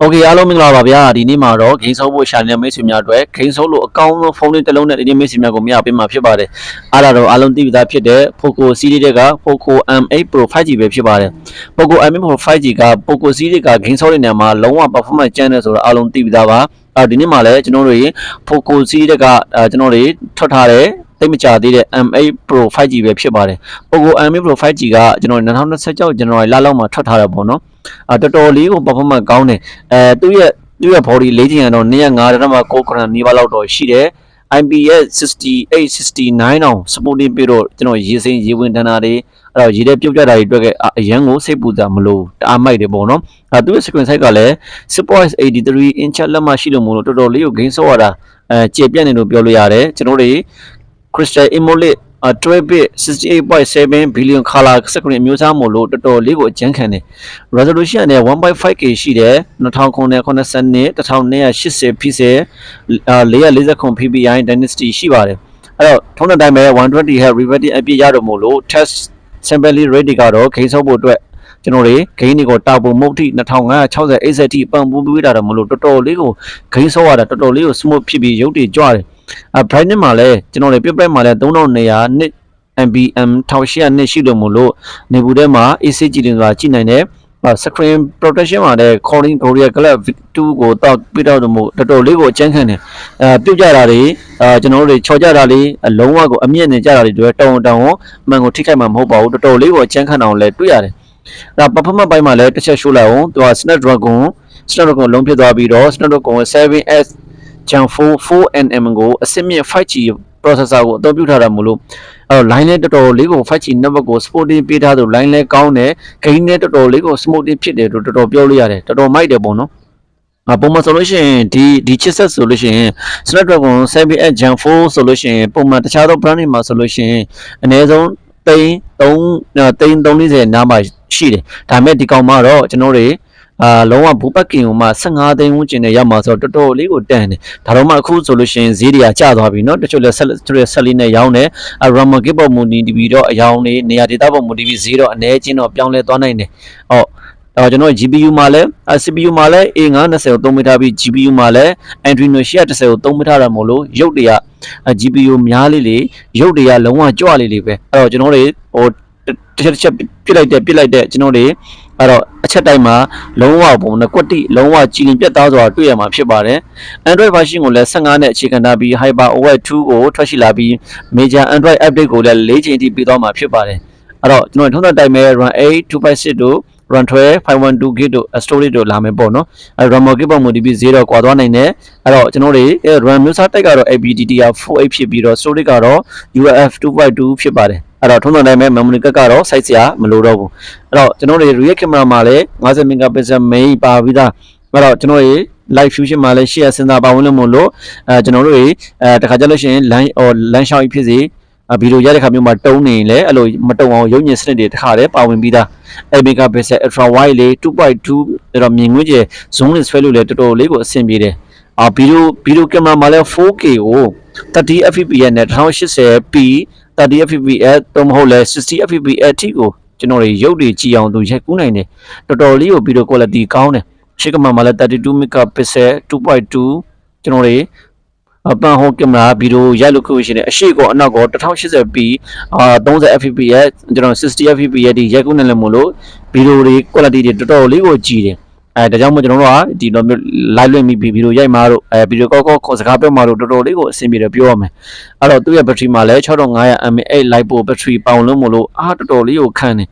Okay အားလုံးမင်္ဂလာပါဗျာဒီနေ့မှာတော့ game ဆောက်ဖို့ရှာနေမိတ်ဆွေများအတွက် game ဆောက်လို့အကောင်းဆုံးဖုန်းလေးတစ်လုံးနဲ့ဒီနေ့မိတ်ဆွေများကိုမျှပေးမှာဖြစ်ပါတယ်အားလာတော့အားလုံးသိပြီးသားဖြစ်တဲ့ Poco series တွေက Poco M8 Pro 5G ပဲဖြစ်ပါတယ် Poco M8 Pro 5G က Poco series က game ဆောက်တဲ့နေရာမှာလုံးဝ performance ကျန်းတယ်ဆိုတော့အားလုံးသိပြီးသားပါဒီနေ့မှာလည်းကျွန်တော်တို့ Poco series တွေကကျွန်တော်တို့ထွက်ထားတဲ့သိမကြသေးတဲ့ M8 Pro 5G ပဲဖြစ်ပါတယ် Poco M8 Pro 5G ကကျွန်တော်2026 January လလောက်မှာထွက်ထားတယ်ပေါ့နော်တော်တော်လေးကို performance ကောင်းတယ်သူ့ရဲ့ body လေးချိန်ကတော့205.9 gram နီးပါးလောက်တော့ရှိတယ် IPS 68 69အောင် supporting ပြီးတော့ကျွန်တော်ရေစိမ်းရေဝင်တန်းတာတွေအဲ့တော့ရေထဲပြုတ်ကြတာတွေတွေ့ခဲ့အရန်ကိုစိတ်ပူတာမလို့တအားမိုက်တယ်ပေါ့နော်သူ့ရဲ့ screen size ကလည်း 6.83 inch လက်မှရှိလို့မို့လို့တော်တော်လေးကို gain ဆော့ရတာကျေပြတ်နေလို့ပြောလို့ရတယ်ကျွန်တော်တို့ Crystal AMOLED 12-bit 68.7 billion color screen အမျိုးအစားမို့လို့တော်တော်လေးကိုအကျန်းခံတယ် resolution နဲ့ 1.5K ရှိတယ်2980 1280 pixel 440 ppi density ရှိပါတယ်အဲ့တော့ထုံးတဲ့အတိုင်းပဲ 120Hz refresh အပြည့်ရတော့မို့လို့ test sample rate တွေကတော့ဂိမ်းဆောက်ဖို့အတွက်ကျွန်တော်တွေဂိမ်းတွေကိုတာပုံမုတ်ထိ2560 AZT ပန်ပူးပေးတာတော့မလို့တော်တော်လေးကိုဂိမ်းဆောက်ရတာတော်တော်လေးကို smooth ဖြစ်ပြီးရုပ်တွေကြွတယ်brightness မှာလည်းကျွန်တော်တွေပြပြမှာလည်း3200 nit npm 1800 nit ရှိလို့မို့လို့နေဘူးထဲမှာ AC ကြည့်တင်ဆိုတာကြည့်နိုင်တယ်screen protection မှာလည်း Corning Gorilla Glass 2ကိုတောက်ပြတော့မို့တော်တော်လေးကိုအကျန်းခံတယ်ပြုတ်ကြတာတွေကျွန်တော်တို့တွေချော်ကြတာလေးအလုံးဝကိုအမြင့်နေကြတာတွေတွေ့တောင်းမှန်ကိုထိခိုက်မှာမဟုတ်ပါဘူးတော်တော်လေးကိုအကျန်းခံအောင်လည်းတွေ့ရတယ်performance ပိုင်းမှာလည်းတစ်ချက်ရှိုးလိုက်အောင်သူက Snapdragon လုံးဖြစ်သွားပြီးတော့ Snapdragon 7S Gen 4nm ကိုအစစ်မြင့် 5G processor ကိုအသုံးပြုထားတာမို့လို့line နဲ့တော်တော်လေးကို 5G network ကို supporting ပေးထားသူ line လည်းကောင်းတယ် gain နဲ့တော်တော်လေးကို smoothing ဖြစ်တယ်လို့တော်တော်ပြောလို့ရတယ်တော်တော်မိုက်တယ်ပေါ့နော်ပုံမှန်ဆိုလို့ရှိရင်ဒီ chipset ဆိုလို့ရှိရင် Snapdragon 7S Gen 4ဆိုလို့ရှိရင်ပုံမှန်တခြားသော brand တွေမှာဆိုလို့ရှိရင်အနည်းဆုံး340နားမှာရှိတယ်ဒါပေမဲ့ဒီကောင်မှာတော့ကျွန်တော်တွေလုံးဝဘူပတ်ကင်ကိုမှ15သိန်းဝန်းကျင်နဲ့ရောက်မှာဆိုတော့တော်တော်လေးကိုတန်တယ်ဒါတော့မှအခုဆိုလို့ရှိရင်ဈေးတွေကကျသွားပြီเนาะတချို့လည်းဆက်လေးနဲ့ရောင်းတယ်RAM kit ပေါ်မူတည်ပြီးတော့အယောင်နေနေရာဒေတာပေါ်မူတည်ပြီးဈေးတော့အနည်းချင်းတော့ပြောင်းလဲသွားနိုင်တယ်ကျွန်တော် GPU မှာလည်း CPU မှာလည်း A920 ကိုသုံးမိထားပြီး GPU မှာလည်း Adreno 810ကိုသုံးမိထားတာမို့လို့ရုပ်တွေက GPU များလေးရုပ်တွေကလုံးဝကြွလေးပဲအဲ့တော့ကျွန်တော်တွေတစ်ချက်ပြစ်လိုက်တဲ့ကျွန်တော်တွေအဲ့တော့အချက်တိုင်းမှာလုံးဝပုံနဲ့ကွက်တိလုံးဝကြည်လင်ပြတ်သားစွာတွေ့ရမှာဖြစ်ပါတယ် Android version ကိုလည်း15နဲ့အခြေခံထားပြီး HyperOS 2ကိုထွက်ရှိလာပြီး Major Android update ကိုလည်း4ချိန်ထိပြီးသွားမှာဖြစ်ပါတယ်အဲ့တော့ကျွန်တော်ထုံးတဲ့တိုင်းပဲ RAM 8 256တို့ RAM 12 512GB တို့ storage တို့လာမယ်ပေါ့နော်RAM kit ပေါ်မူတည်ပြီး0တော့ကွာသွားနိုင်တယ်အဲ့တော့ကျွန်တော်တွေ RAM မျိုးစားတိုက်ကတော့ LPDDR4X ဖြစ်ပြီးတော့ storage ကတော့ UFS 2.2 ဖြစ်ပါတယ်အဲ့တော့ထုံးတဲ့တိုင်းပဲ memory card ကတော့ size စရာမလိုတော့ဘူးအဲ့တော့ကျွန်တော်တွေ rear camera မှာလည်း50 megapixel main ပါပြီးသားအဲ့တော့ကျွန်တော်တွေ live fusion မှာလည်း share စဉ်းစားပါဝင်လို့မို့လို့ကျွန်တော်တို့တွေတခါကြလို့ရှိရင် line shot ဖြစ်စေဗီဒီယိုရတဲ့ခါမျိုးမှာတုံးနေရင်လည်းအဲ့လိုမတုံအောင်ရုပ်ညင်စနစ်တွေတခါတည်းပါဝင်ပြီးသား megapixel ultra wide လေး 2.2 အဲ့တော့မြင်ကွင်းကျ zoom နဲ့ဆွဲလို့လည်းတော်တော်လေးကိုအဆင်ပြေတယ်ဗီဒီယိုကင်မရာမှာလည်း 4K ကို30 fps နဲ့ 1080p 30 fps တော့မဟုတ်လဲ60 fps အထိကိုကျွန်တော်တွေရုပ်တွေကြည်အောင်သူရိုက်ကူးနိုင်တယ်တော်တော်လေးကိုဗီဒီယို quality ကောင်းတယ်ရှေ့ကမှမှာလည်း32 megapixel 2.2 ကျွန်တော်တွေပန်ဟိုကင်မရာဗီဒီယိုရိုက်လို့ခုရှိတယ်အရှိကောအနောက်ကော 1080p 30 fps ကျွန်တော်60 fps ဒီရိုက်ကူးနိုင်လို့မို့လို့ဗီဒီယိုတွေ quality တွေတော်တော်လေးကိုကြည်တယ်ဒါကြောင့်မို့ကျွန်တော်တို့ကဒီလိုမျိုး live လွှင့်ပြီးဗီဒီယိုရိုက်မှာတို့ဗီဒီယိုကောခေါ်စကားပြောမှာတို့တော်တော်လေးကိုအဆင်ပြေတယ်ပြောရမယ်အဲ့တော့သူ့ရဲ့ battery မှာလည်း 6500 mAh LiPo battery ပေါင်လုံးမို့လို့တော်တော်လေးကိုခံတယ်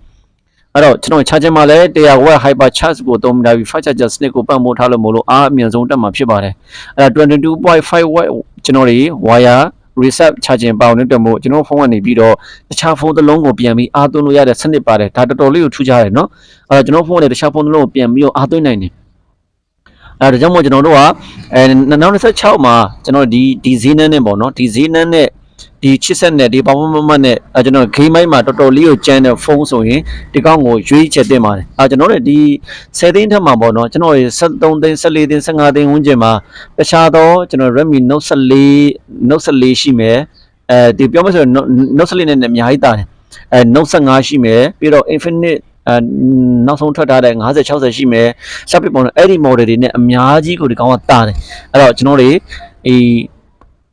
အဲ့တော့ကျွန်တော် charger မှာလည်း100W hyper charge ကိုသုံးထားပြီး fast charger စနစ်ကိုပတ်မိုးထားလို့မို့လို့အမြင့်ဆုံးတက်မှာဖြစ်ပါတယ်အဲ့ဒါ 22.5W ကျွန်တော်တွေ wire reset charging ပေါင်နဲ့တက်မို့ကျွန်တော်ဖုန်းကနေပြီးတော့တခြားဖုန်းတစ်လုံးကိုပြန်ပြီးအားသွင်းလို့ရတဲ့စနစ်ပါတယ်ဒါတော်တော်လေးကိုထူးခြားတယ်နော်အဲ့တော့ကျွန်တော်ဖုန်းနဲ့တခြားဖုန်းတစ်လုံးကိုပြန်ပြီးတော့အားသွင်းနိုင်တယ်ဒါကြောင့်မို့ကျွန်တော်တို့က2026မှာကျွန်တော်ဒီဈေးနှန်းနဲ့ပေါ့နော်ဒီဈေးနှန်းနဲ့ဒီချစ်ဆက်နဲ့ဒီပေါင်းမမနဲ့ကျွန်တော် game မိုင်းမှာတော်တော်လေးကိုကျန်းတဲ့ဖုန်းဆိုရင်ဒီကောင်းကိုရွေးချက်တင်ပါတယ်ကျွန်တော်တို့ဒီ10သိန်းထက်မှာပေါ့နော်ကျွန်တော်73သိန်း14သိန်း15သိန်းဝန်းကျင်မှာတခြားသောကျွန်တော် Redmi Note 14ရှိမယ်ဒီပြောမှဆို Note 14နဲ့အများကြီးတာတယ်Note 15ရှိမယ်ပြီးတော့ Infinix နောက်ဆုံးထွက်ထားတဲ့50 60ရှိမယ်စပ်ပြပုံအဲ့ဒီ model တွေနဲ့အများကြီးကိုဒီကောင်ကတာတယ်အဲ့တော့ကျွန်တော်တွေ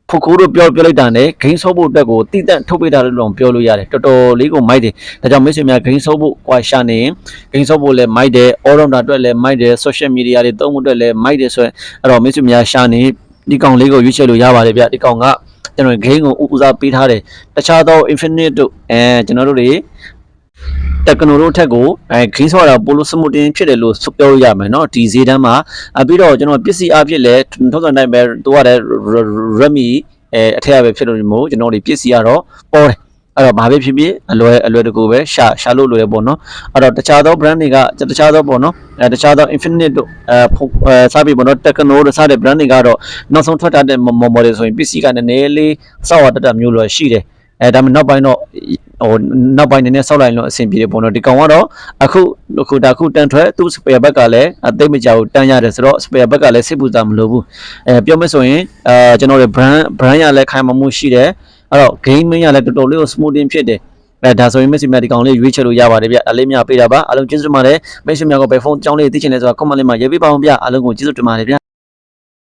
ဖို့ကိုတို့ပြောလိုက်တာနဲ့ဂိမ်းဆော့ဖို့အတွက်ကိုတိတန့်ထုတ်ပေးတာလို့တော့ပြောလို့ရတယ်တော်တော်လေးကိုမိုက်တယ်ဒါကြောင့်မိတ်ဆွေများဂိမ်းဆော့ဖို့ကွာရှာနေဂိမ်းဆော့ဖို့လည်းမိုက်တယ် all rounder အတွက်လည်းမိုက်တယ် social media တွေသုံးဖို့အတွက်လည်းမိုက်တယ်ဆိုရင်အဲ့တော့မိတ်ဆွေများရှာနေဒီကောင်လေးကိုရွေးချယ်လို့ရပါတယ်ဗျဒီကောင်ကကျွန်တော်ဂိမ်းကိုဦးစားပေးထားတယ်တခြားသော infinite တို့ကျွန်တော်တို့တွေတက္ကနိုတို့ထက်ကိုဂိမ်းဆော့တာပိုလို့စမှုတင်ဖြစ်တယ်လို့ပြောလို့ရမယ်เนาะဒီဈေးတန်းမှာပြီးတော့ကျွန်တော်ပစ္စည်းအဖြစ်လဲထုံးစံတိုင်းပဲတူရတယ် Redmi အထက်ပဲဖြစ်လို့မို့ကျွန်တော်ဒီပစ္စည်းကတော့ပေါ်တယ်အဲ့တော့ဘာပဲဖြစ်ဖြစ်အလွယ်တကူပဲရှာလို့လွယ်ပေါ့နော်အဲ့တော့တခြားသော brand တွေကတခြားသောပေါ့နော်တခြားသော Infinite တို့စားပြီပေါ့နော် Tecno တို့စားတဲ့ brand တွေကတော့နောက်ဆုံးထွက်ထားတဲ့ model ဆိုရင်ပစ္စည်းကနည်းနည်းလေးစောက်ရတတ်မျိုးလိုရှိတယ်ဒါမှနောက်ပိုင်းတော့နောက်ပိုင်းနည်းနည်းစောက်လိုက်လို့အဆင်ပြေတယ်ပေါ့နော်ဒီကောင်ကတော့အခုတန်ထွက်သူ့ spare ဘက်ကလည်းအသိမကြောက်တန်းရတယ်ဆိုတော့ spare ဘက်ကလည်းစိတ်ပူတာမလိုဘူးပြောမယ်ဆိုရင်ကျွန်တော်တို့ brand ရလည်းခိုင်မာမှုရှိတယ်အဲ့တော့ game ရလည်းတော်တော်လေးကို smoothing ဖြစ်တယ်ဒါဆိုရင် Messi မြတ်ဒီကောင်လေးရွေးချယ်လို့ရပါတယ်ဗျအလေးမြပေးတာပါအားလုံးကျေးဇူးတင်ပါတယ် Messi မြတ်ကဘယ်ဖုန်းအကြောင်းလေးသိချင်လဲဆိုတာ comment လေးမှာရေးပေးပါဦးဗျအားလုံးကိုကျေးဇူးတင်ပါတယ်ဗျ